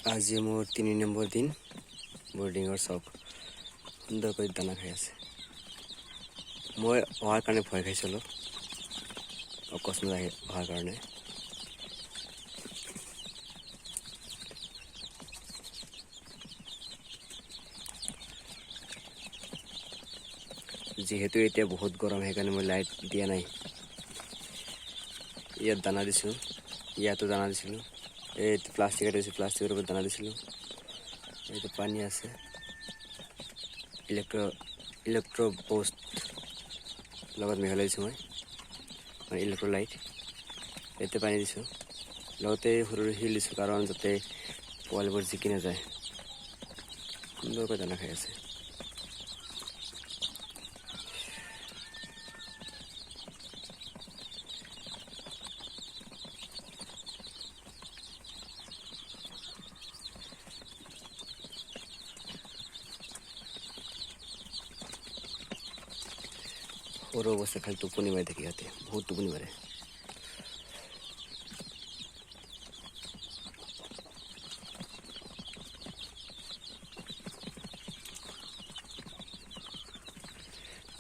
আজি মোৰ 3 নম্বৰ দিন বৰ্ডিঙৰ চক সুন্দৰকৈ দানা খাই আছে। মই অহাৰ কাৰণে ভয় খাইছিলোঁ, অকস্মাত অহাৰ কাৰণে। যিহেতু এতিয়া বহুত গৰম, সেইকাৰণে মই লাইট দিয়া নাই। ইয়াত দানা দিছোঁ, ইয়াতো দানা দিছিলোঁ। এই প্লাষ্টিকত দিছোঁ, প্লাষ্টিকৰ ওপৰত দানা দিছিলোঁ। এইটো পানী আছে, ইলেক্ট্ৰ পোষ্ট লগত মিহলাই দিছোঁ মই, মানে ইলেক্ট্ৰলাইট। ইয়াতে পানী দিছোঁ, লগতে সৰু শিল দিছোঁ, কাৰণ যাতে পোৱালিবোৰ জিকি নাযায়। সুন্দৰকৈ দানা খাই আছে। সৰু অৱস্থা খালি টোপনি মাৰি থাকে, ইহঁতে বহুত টোপনি মাৰে।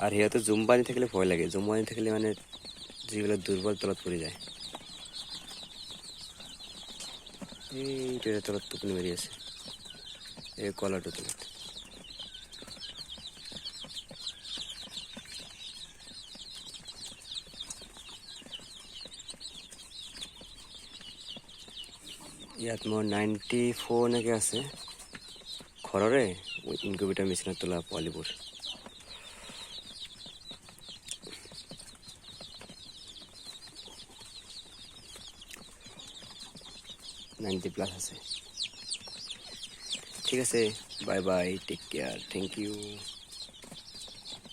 আৰু সিহঁতে জুম পানী থাকিলে ভয় লাগে, জুম পানী থাকিলে মানে যিবিলাক দুৰ্বল তলত পৰি যায়। এইটো তলত টোপনি মাৰি আছে, এই কলাৰটো তলত। ইয়াত মোৰ 94 এনেকৈ আছে, ঘৰৰে ইনকিউবেটৰ মেচিনত তোলা পোৱালিবোৰ। +90 আছে। ঠিক আছে, bye bye, take care, thank U.